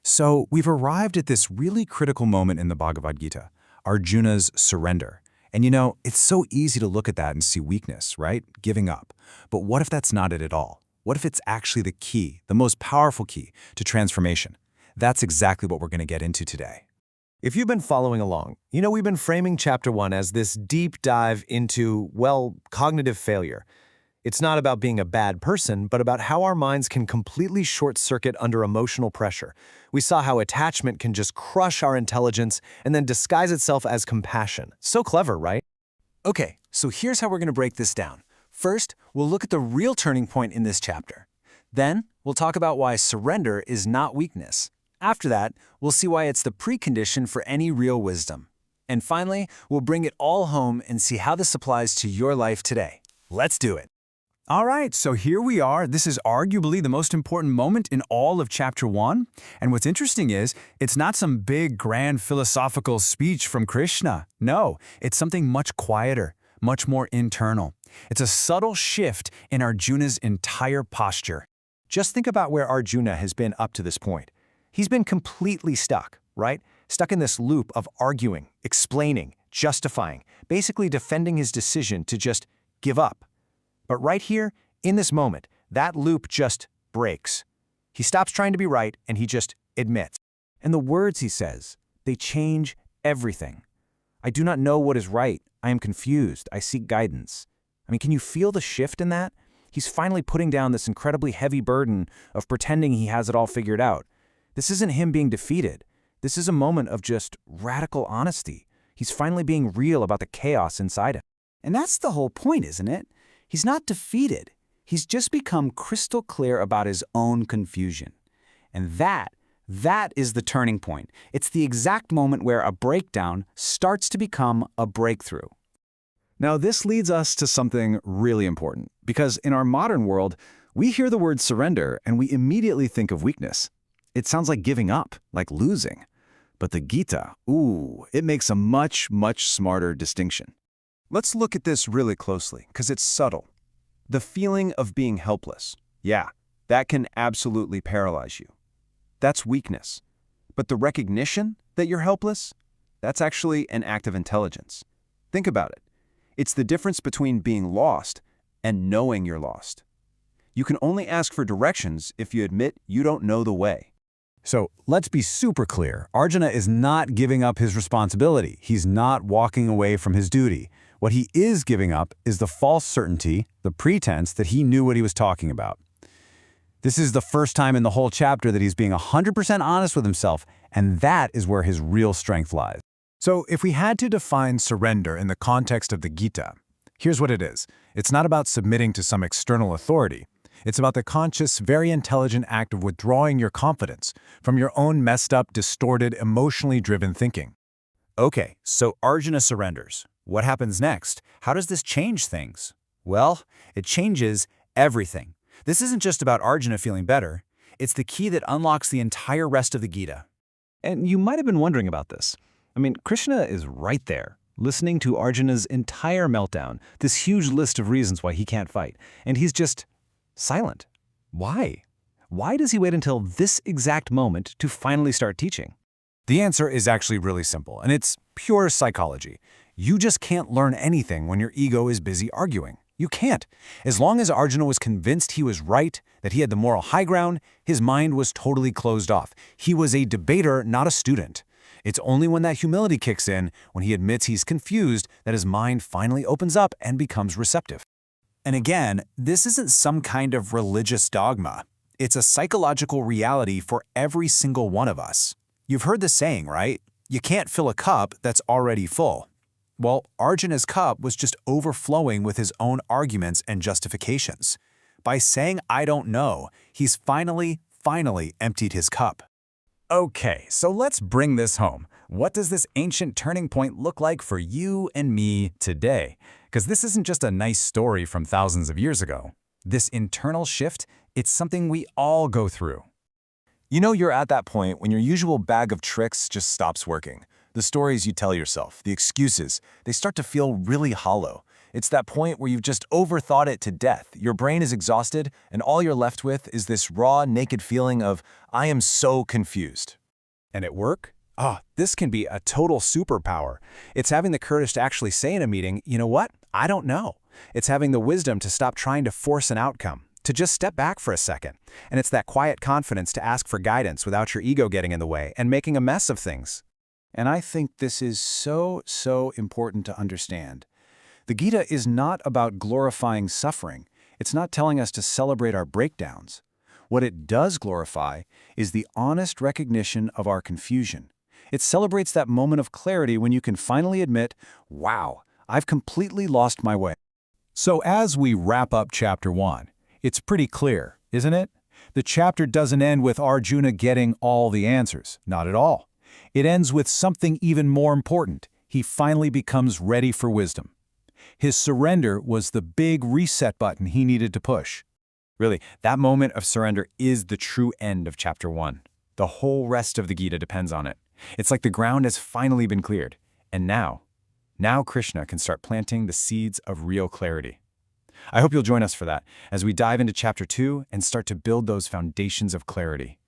So we've arrived at this really critical moment in the Bhagavad Gita, Arjuna's surrender. And it's so easy to look at that and see weakness, right? Giving up. But what if that's not it at all? What if it's actually the key, the most powerful key to transformation? That's exactly what we're going to get into today. If you've been following along, we've been framing Chapter 1 as this deep dive into, well, cognitive failure. It's not about being a bad person, but about how our minds can completely short-circuit under emotional pressure. We saw how attachment can just crush our intelligence and then disguise itself as compassion. So clever, right? Okay, so here's how we're going to break this down. First, we'll look at the real turning point in this chapter. Then, we'll talk about why surrender is not weakness. After that, we'll see why it's the precondition for any real wisdom. And finally, we'll bring it all home and see how this applies to your life today. Let's do it. All right, so here we are. This is arguably the most important moment in all of Chapter 1. And what's interesting is, it's not some big, grand philosophical speech from Krishna. No, it's something much quieter, much more internal. It's a subtle shift in Arjuna's entire posture. Just think about where Arjuna has been up to this point. He's been completely stuck, right? Stuck in this loop of arguing, explaining, justifying, basically defending his decision to just give up. But right here, in this moment, that loop just breaks. He stops trying to be right and he just admits. And the words he says, they change everything. I do not know what is right. I am confused. I seek guidance. Can you feel the shift in that? He's finally putting down this incredibly heavy burden of pretending he has it all figured out. This isn't him being defeated. This is a moment of just radical honesty. He's finally being real about the chaos inside him. And that's the whole point, isn't it? He's not defeated. He's just become crystal clear about his own confusion. And that is the turning point. It's the exact moment where a breakdown starts to become a breakthrough. Now, this leads us to something really important, because in our modern world, we hear the word surrender and we immediately think of weakness. It sounds like giving up, like losing. But the Gita, it makes a much, much smarter distinction. Let's look at this really closely, because it's subtle. The feeling of being helpless, that can absolutely paralyze you. That's weakness. But the recognition that you're helpless, that's actually an act of intelligence. Think about it. It's the difference between being lost and knowing you're lost. You can only ask for directions if you admit you don't know the way. So let's be super clear. Arjuna is not giving up his responsibility. He's not walking away from his duty. What he is giving up is the false certainty, the pretense that he knew what he was talking about. This is the first time in the whole chapter that he's being 100% honest with himself, and that is where his real strength lies. So if we had to define surrender in the context of the Gita, here's what it is. It's not about submitting to some external authority. It's about the conscious, very intelligent act of withdrawing your confidence from your own messed up, distorted, emotionally driven thinking. Okay, so Arjuna surrenders. What happens next? How does this change things? Well, it changes everything. This isn't just about Arjuna feeling better. It's the key that unlocks the entire rest of the Gita. And you might have been wondering about this. Krishna is right there, listening to Arjuna's entire meltdown, this huge list of reasons why he can't fight. And he's just silent. Why? Why does he wait until this exact moment to finally start teaching? The answer is actually really simple, and it's pure psychology. You just can't learn anything when your ego is busy arguing. You can't. As long as Arjuna was convinced he was right, that he had the moral high ground, his mind was totally closed off. He was a debater, not a student. It's only when that humility kicks in, when he admits he's confused, that his mind finally opens up and becomes receptive. And again, this isn't some kind of religious dogma. It's a psychological reality for every single one of us. You've heard the saying, right? You can't fill a cup that's already full. Well, Arjuna's cup was just overflowing with his own arguments and justifications. By saying, I don't know, he's finally emptied his cup. Okay, so let's bring this home. What does this ancient turning point look like for you and me today? Because this isn't just a nice story from thousands of years ago. This internal shift, it's something we all go through. You're at that point when your usual bag of tricks just stops working. The stories you tell yourself, the excuses, they start to feel really hollow. It's that point where you've just overthought it to death. Your brain is exhausted, and all you're left with is this raw, naked feeling of, I am so confused. And at work? This can be a total superpower. It's having the courage to actually say in a meeting, you know what? I don't know. It's having the wisdom to stop trying to force an outcome, to just step back for a second. And it's that quiet confidence to ask for guidance without your ego getting in the way and making a mess of things. And I think this is so important to understand. The Gita is not about glorifying suffering. It's not telling us to celebrate our breakdowns. What it does glorify is the honest recognition of our confusion. It celebrates that moment of clarity when you can finally admit, wow, I've completely lost my way. So as we wrap up Chapter 1, it's pretty clear, isn't it? The chapter doesn't end with Arjuna getting all the answers. Not at all. It ends with something even more important. He finally becomes ready for wisdom. His surrender was the big reset button he needed to push. Really, that moment of surrender is the true end of Chapter 1. The whole rest of the Gita depends on it. It's like the ground has finally been cleared. And now Krishna can start planting the seeds of real clarity. I hope you'll join us for that as we dive into Chapter 2 and start to build those foundations of clarity.